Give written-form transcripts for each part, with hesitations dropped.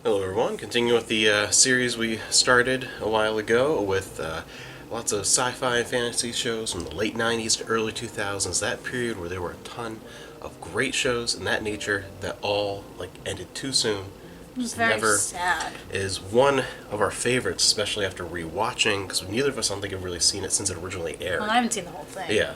Hello, everyone. Continuing with the series we started a while ago with lots of sci-fi and fantasy shows from the late 90s to early 2000s, that period where there were a ton of great shows in that nature that all ended too soon. It's Just very never sad. is one of our favorites, especially after rewatching, because neither of us, I don't think, have really seen it since it originally aired. Well, I haven't seen the whole thing. Yeah.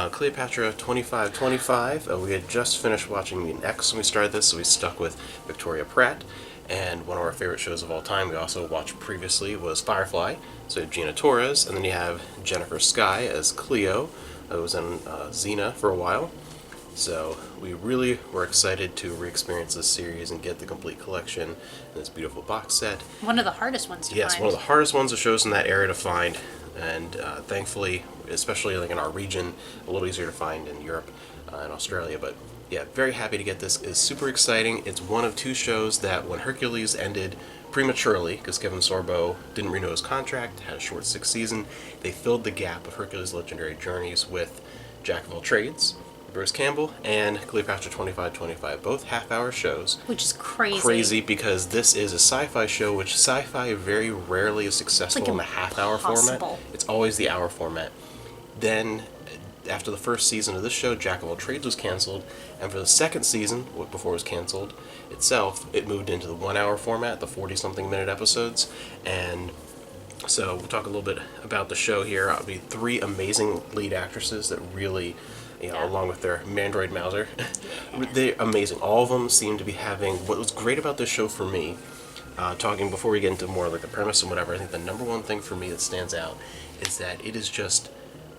Cleopatra 2525. We had just finished watching the X when we started this, so we stuck with Victoria Pratt. And one of our favorite shows of all time we also watched previously was Firefly. So you have Gina Torres, and then you have Jennifer Skye as Cleo, who was in Xena for a while. So we really were excited to re-experience this series and get the complete collection in this beautiful box set. One of the hardest ones to Yes, find. one of the hardest ones of shows in that area to find, and thankfully, especially in our region, a little easier to find in Europe and Australia. But yeah, very happy to get this. It's super exciting. It's one of two shows that when Hercules ended prematurely, because Kevin Sorbo didn't renew his contract, had a short sixth season, they filled the gap of Hercules' Legendary Journeys with Jack of All Trades, Bruce Campbell, and Cleopatra 2525, both half-hour shows. Which is crazy. Crazy because this is a sci-fi show, which sci-fi very rarely is successful in the half-hour format. It's always the hour format. Then, after the first season of this show, Jack of All Trades was canceled, and for the second season, before it was canceled itself, it moved into the 1 hour format, the 40-something minute episodes, and so we'll talk a little bit about the show here. It'll be three amazing lead actresses that really, along with their Mandroid Mauser, they're amazing. All of them seem to be having, what was great about this show for me, talking before we get into more like the premise and whatever, I think the number one thing for me that stands out is that it is just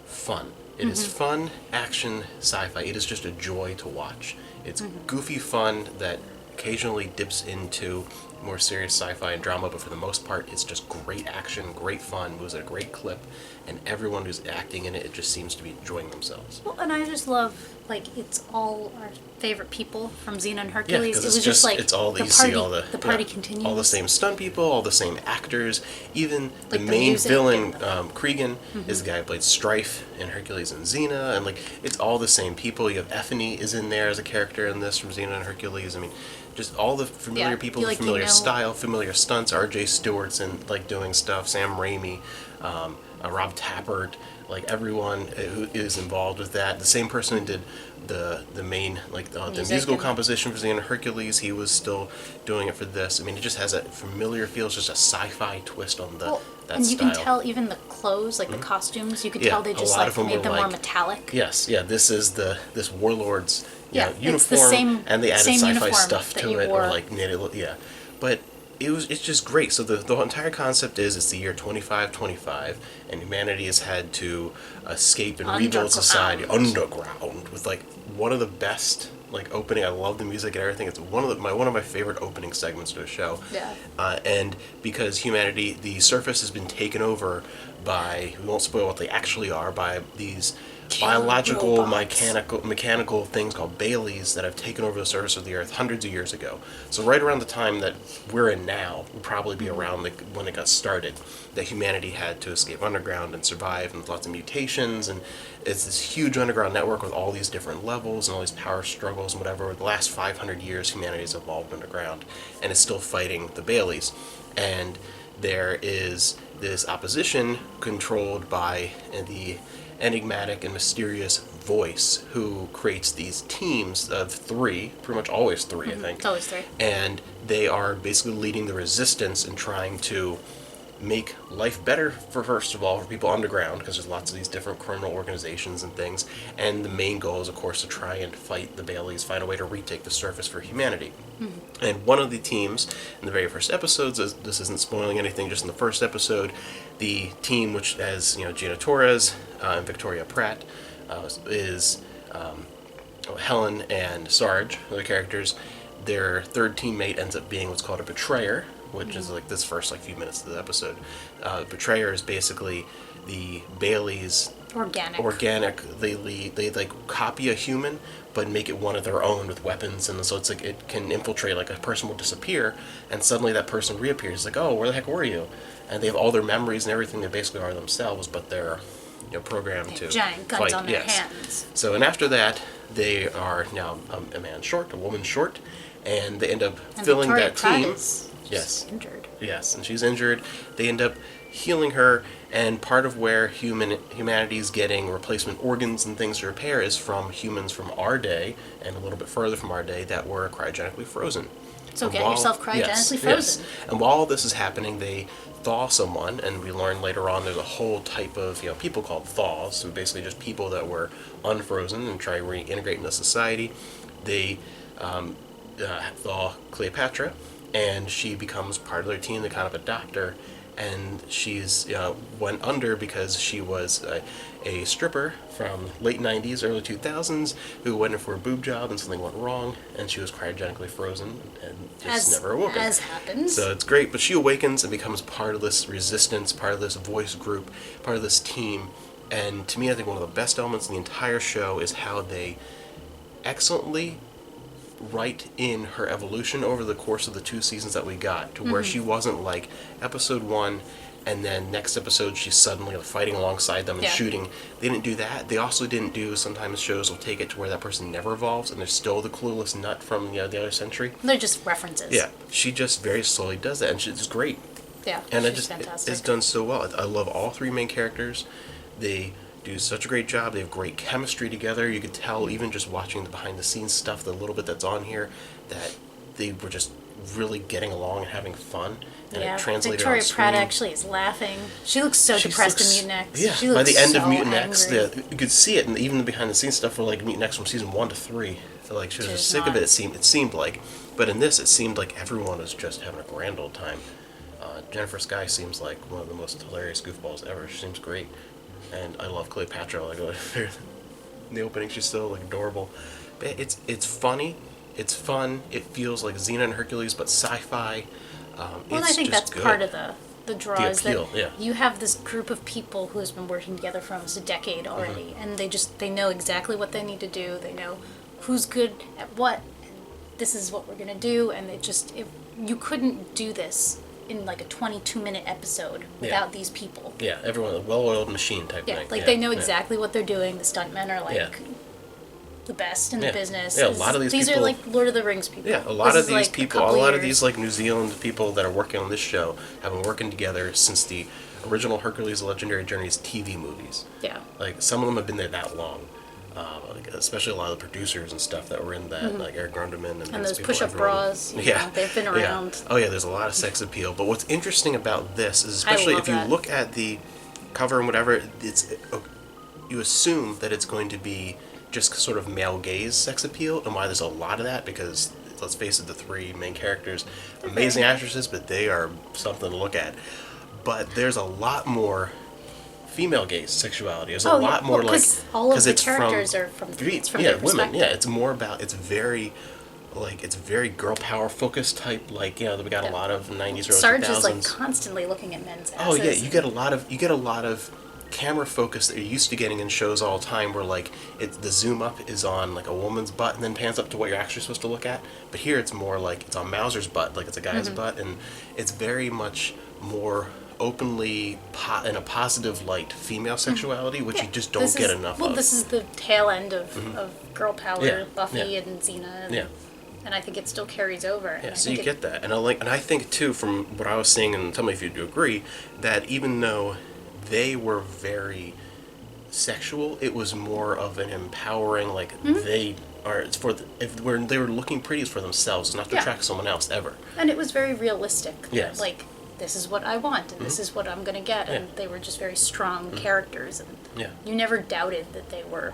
fun. It is fun, action, sci-fi. It is just a joy to watch. It's goofy fun that occasionally dips into more serious sci-fi and drama, but for the most part, it's just great action, great fun, moves at a great clip, and everyone who's acting in it, it just seems to be enjoying themselves. Well, and I just love, it's all our favorite people from Xena and Yeah, Hercules. because It was just it's all the these, party, see all the party continues. all the same stunt people, all the same actors. Even the The main music villain, and Cregan, is the guy who played Strife in Hercules and Xena, and it's all the same people. You have Effany is in there as a character in this from Xena and Hercules. I mean, just all the familiar people, familiar style, familiar stunts. R.J. Stewart's in doing stuff. Sam Raimi, Rob Tappert, everyone who is involved with that. The same person who did the main the musical composition for Xena and Hercules, he was still doing it for this. I mean, it just has a familiar feel. It's just a sci-fi twist on that and you style. can tell even the clothes, the costumes, you could tell they just made them more metallic. Yes, yeah, this is this warlord's uniform, it's the same, and they added sci-fi stuff to it, wore. or knitted, but it's just great. So the entire concept is it's the year 2525, and humanity has had to escape and rebuild society underground with one of the best opening. I love the music and everything. It's one of my favorite opening segments to a show. Yeah. And because humanity, the surface has been taken over by, we won't spoil what they actually are, by these biological, mechanical things called Baileys that have taken over the surface of the Earth hundreds of years ago. So right around the time that we're in now, would probably be around when it got started, that humanity had to escape underground and survive, and lots of mutations, and it's this huge underground network with all these different levels and all these power struggles and whatever. Over the last 500 years, humanity has evolved underground and is still fighting the Baileys. And there is this opposition controlled by the enigmatic and mysterious voice who creates these teams of three, pretty much always three, I think. It's always three. And they are basically leading the resistance and trying to make life better first of all, for people underground, because there's lots of these different criminal organizations and things. And the main goal is, of course, to try and fight the Baileys, find a way to retake the surface for humanity. And one of the teams in the very first episodes, this isn't spoiling anything, just in the first episode, the team, which has Gina Torres and Victoria Pratt, is Helen and Sarge, the characters. Their third teammate ends up being what's called a betrayer, which is this first few minutes of the episode. Betrayer is basically the Baileys. Organic. They copy a human, but make it one of their own with weapons, and so it's it can infiltrate. A person will disappear, and suddenly that person reappears. Oh, where the heck were you? And they have all their memories and everything. They basically are themselves, but they're programmed to giant guns fight. on their hands. So, and after that, they are now a man short, a woman short, and they end up filling that team. She's injured. Yes, and she's injured. They end up healing her, and part of where humanity's getting replacement organs and things to repair is from humans from our day, and a little bit further from our day, that were cryogenically frozen. So get yourself cryogenically frozen. Yes. And while this is happening, they thaw someone, and we learn later on there's a whole type of people called thaws, so basically just people that were unfrozen and try to reintegrate into society. They thaw Cleopatra, and she becomes part of their team. They kind of adopt her, and she's went under because she was a stripper from late 90s, early 2000s who went in for a boob job and something went wrong, and she was cryogenically frozen and just never awoken. As happens. So it's great, but she awakens and becomes part of this resistance, part of this voice group, part of this team. And to me, I think one of the best elements in the entire show is how they excellently write in her evolution over the course of the 2 seasons that we got, to where she wasn't like episode 1 and then next episode she's suddenly fighting alongside them and shooting. They didn't do that. They also didn't do, sometimes shows will take it to where that person never evolves and they're still the clueless nut from the other century. They're just references. Yeah, she just very slowly does that, and she's great. Yeah, and she's fantastic. It's done so well. I love all 3 main characters. They do such a great job. They have great chemistry together. You could tell, even just watching the behind-the-scenes stuff, the little bit that's on here, that they were just really getting along and having fun. And it translated Victoria on screen. Pratt actually is laughing. She looks so depressed in Mutant X. Yeah, she looks by the end so of Mutant angry. X, you could see it, and even the behind-the-scenes stuff for Mutant X from season 1 to 3. So, she was just sick of it. It seemed like, but in this, it seemed like everyone was just having a grand old time. Jennifer Skye seems like one of the most hilarious goofballs ever. She seems great. And I love Cleopatra. In the opening, she's so adorable. But it's funny, it's fun. It feels like Xena and Hercules, but sci-fi. Well, I think that's good. Part of the draw. The is appeal, that you have this group of people who has been working together for almost a decade already, and they know exactly what they need to do. They know who's good at what. This is what we're gonna do, and you couldn't do this in a 22-minute episode without these people. Yeah, everyone, a well-oiled machine type thing. They know exactly what they're doing. The stuntmen are the best in the business. Yeah, a lot of these people... These are Lord of the Rings people. Yeah, a lot of these people, a lot of these New Zealand people that are working on this show have been working together since the original Hercules Legendary Journeys TV movies. Yeah. Some of them have been there that long. Especially a lot of the producers and stuff that were in that, Eric Grundman and those push-up bras. They've been around. Yeah. Oh yeah, there's a lot of sex appeal. But what's interesting about this is, especially if you look at the cover and whatever, you assume that it's going to be just sort of male gaze sex appeal, and why there's a lot of that, because let's face it, the 3 main characters, amazing actresses, but they are something to look at. But there's a lot more female gaze sexuality. There's a lot more all of the characters are from their women. Yeah, it's more about, it's very girl power focused type. We got a lot of 90s, early 2000s. Sarge is constantly looking at men's asses. Oh yeah, you get a lot of camera focus that you're used to getting in shows all the time, where the zoom up is on a woman's butt and then pans up to what you're actually supposed to look at. But here it's more it's on Mauser's butt, it's a guy's butt, and it's very much more openly in a positive light female sexuality, which you just don't get enough of. Well, this is the tail end of girl power, Buffy and Xena. And I think it still carries over. Yeah, so you get that, and I think too, from what I was seeing, and tell me if you do agree, that even though they were very sexual, it was more of an empowering, they are, when they were looking pretty, it's for themselves, not to attract someone else ever. And it was very realistic. Yes. This is what I want, and this is what I'm going to get. And they were just very strong characters. And you never doubted that they were,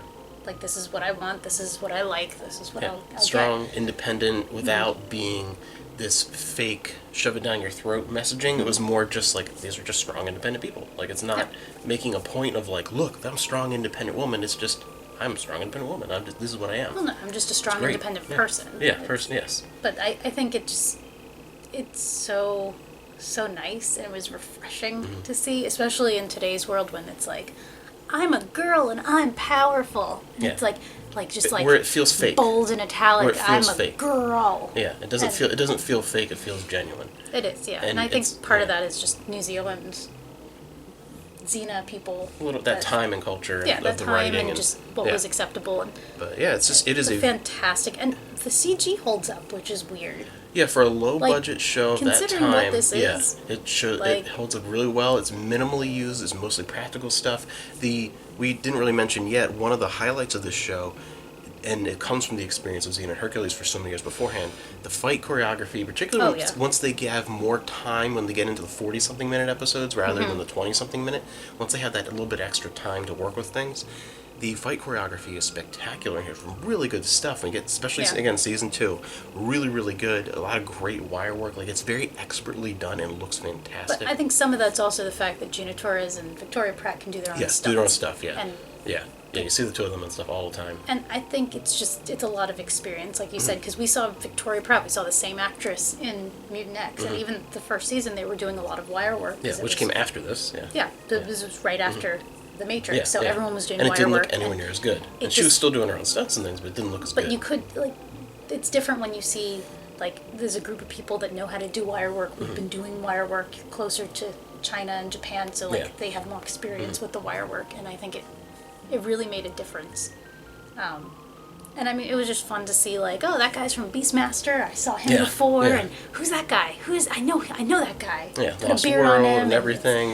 this is what I want, this is what I like, this is what I'll strong, get. independent, without being this fake shove it down your throat messaging. It was more just these are just strong, independent people. It's not making a point of look, I'm a strong, independent woman. It's just, I'm a strong, independent woman. This is what I am. Well, no, I'm just a strong, independent person. Yeah, person, yes. But I think it's so nice, and it was refreshing to see, especially in today's world when it's I'm a girl and I'm powerful. And it's where it feels fake, bold and italic. I'm a girl. Yeah, it doesn't feel fake. It feels genuine. It is, yeah. And I think part of that is just New Zealand, Xena people. A little that time and culture of the time writing and just what was acceptable. But it is fantastic, and the CG holds up, which is weird. Yeah, for a low budget show of that considering time, what this is, it holds up really well. It's minimally used. It's mostly practical stuff. We didn't really mention yet one of the highlights of this show, and it comes from the experience of Xena and Hercules for so many years beforehand. The fight choreography, particularly once they have more time when they get into the 40-something minute episodes rather than the 20-something minute. Once they have that little bit extra time to work with things. The fight choreography is spectacular here. From really good stuff. And especially again season 2, really really good. A lot of great wire work. Like it's very expertly done and looks fantastic. But I think some of that's also the fact that Gina Torres and Victoria Pratt can do their own stuff. Yes, do their own stuff. Yeah, and yeah. You see the two of them and stuff all the time. And I think it's a lot of experience, like you said, because we saw Victoria Pratt, we saw the same actress in Mutant X, and even the first season they were doing a lot of wire work. Yeah, which came after this. Yeah, this was right after The Matrix, so everyone was doing and wire it didn't work. look anywhere near as good. And she was still doing her own stunts and things, but it didn't look as good. But you could, it's different when you see, there's a group of people that know how to do wire work. We've been doing wire work closer to China and Japan, so they have more experience with the wire work, and I think it really made a difference. And I mean, it was just fun to see, oh, that guy's from Beastmaster. I saw him before, and who's that guy? I know that guy. Yeah, Put Lost a beard World on him and everything.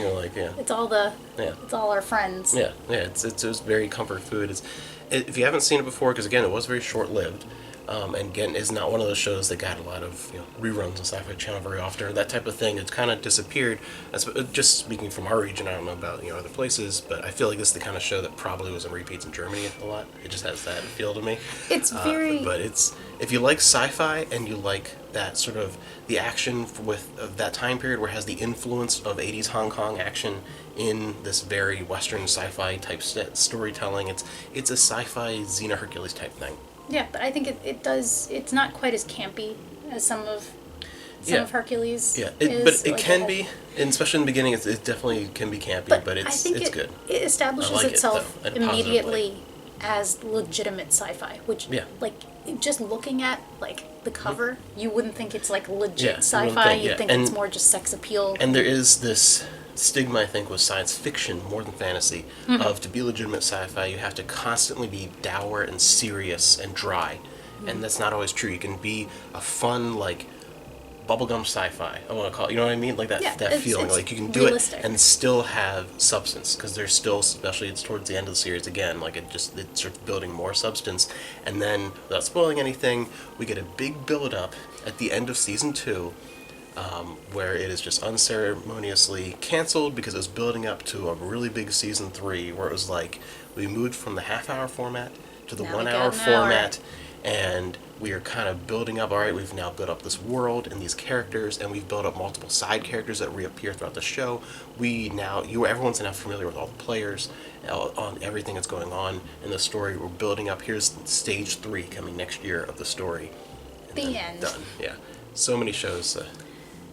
It's all it's all our friends. Yeah. It was very comfort food. If you haven't seen it before, because again, it was very short lived. And again, it's not one of those shows that got a lot of reruns on Sci-Fi Channel very often, that type of thing. It's kind of disappeared. Just speaking from our region, I don't know about other places, but I feel like this is the kind of show that probably was in repeats in Germany a lot. It just has that feel to me. It's very. But if you like sci-fi and you like that sort of the action with that time period where it has the influence of 80s Hong Kong action in this very Western sci-fi type storytelling, it's a sci-fi Xena Hercules type thing. Yeah, but I think it does. It's not quite as campy as some of Hercules. Yeah, but it can be, and especially in the beginning, it definitely can be campy. But it's good. It establishes itself immediately as legitimate sci-fi, which just looking at the cover, you wouldn't think it's legit sci-fi. You'd think it's more just sex appeal. And there is this stigma, I think, with science fiction more than fantasy, of to be legitimate sci-fi, you have to constantly be dour and serious and dry, and that's not always true. You can be a fun, bubblegum sci-fi, I want to call it, you know what I mean? That feeling, you can do realistic. it and still have substance, because there's still, especially it's towards the end of the series again, it starts building more substance, and then, without spoiling anything, we get a big build-up at the end of season 2, where it is just unceremoniously canceled because it was building up to a really big season 3 where it was we moved from the half-hour format to the 1 hour format, and we are kind of building up, alright, we've now built up this world and these characters, and we've built up multiple side characters that reappear throughout the show. Everyone's now familiar with all the players, on everything that's going on in the story. We're building up, here's stage 3 coming next year of the story. The end. Done, yeah. So many shows.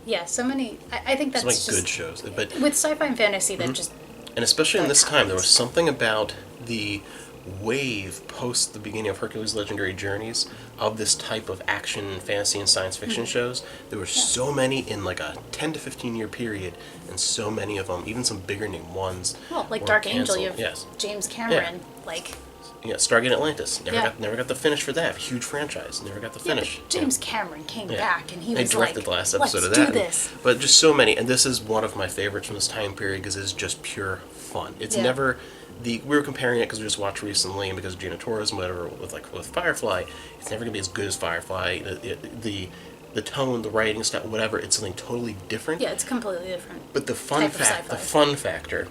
Yeah, so many. I think that's so many good shows, but with sci-fi and fantasy that just. And especially in this time, there was something about the wave post the beginning of Hercules' Legendary Journeys of this type of action, fantasy, and science fiction shows. There were so many in a 10 to 15 year period, and so many of them, even some bigger name ones. Well, Dark Angel, you have James Cameron, Stargate Atlantis. Never got the finish for that. Huge franchise. Never got the finish. But James Cameron came back and he was directed the last episode of that. Let's do this. But just so many, and this is one of my favorites from this time period because it's just pure fun. It's never we were comparing it because we just watched recently and because of Gina Torres and whatever with Firefly. It's never gonna be as good as Firefly. The tone, the writing style, whatever. It's something totally different. Yeah, it's completely different. But the fun factor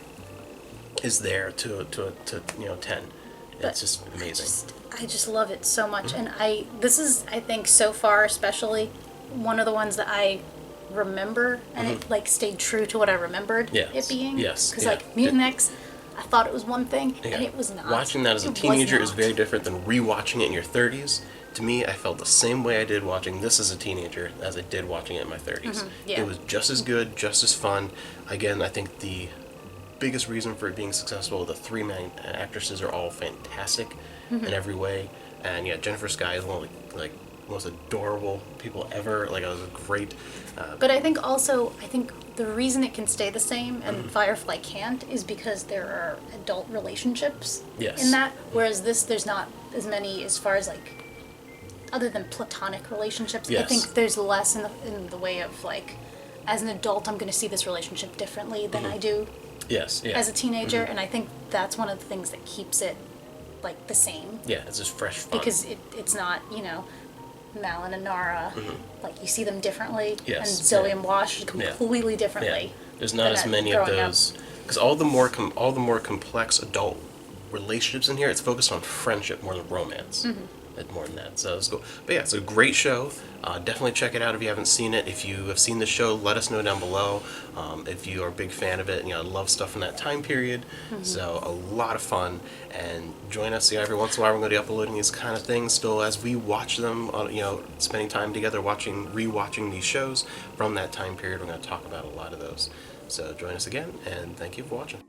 is there to 10. It's just amazing. I just love it so much, and this is, I think, so far especially, one of the ones that I remember, and it stayed true to what I remembered it being. Yes. Because Mutant X, I thought it was one thing, and it was not. Watching that as a teenager is very different than rewatching it in your 30s. To me, I felt the same way I did watching this as a teenager as I did watching it in my 30s. It was just as good, just as fun. Again, I think the biggest reason for it being successful, the 3 main actresses are all fantastic in every way, and Jennifer Skye is one of the most adorable people ever. It was a great. But I think the reason it can stay the same and Firefly can't is because there are adult relationships in that, whereas there's not as many as far as other than platonic relationships, I Yes. think there's less in the way of like, as an adult, I'm going to see this relationship differently than I do Yes, yeah. as a teenager, and I think that's one of the things that keeps it like the same. Yeah, it's just fresh fun. Because it's not, Mal and Inara, like you see them differently, Yes, and Zoe yeah. and Wash completely differently. Yeah. There's not as than many of growing up. those, because all the more complex adult relationships in here, it's focused on friendship more than romance. More than that, so it's cool. But yeah, it's a great show. Definitely check it out if you haven't seen it. If you have seen the show, let us know down below. If you are a big fan of it, and love stuff from that time period. So a lot of fun, and join us. Every once in a while, we're going to be uploading these kind of things still as we watch them. Spending time together, rewatching these shows from that time period. We're going to talk about a lot of those. So join us again, and thank you for watching.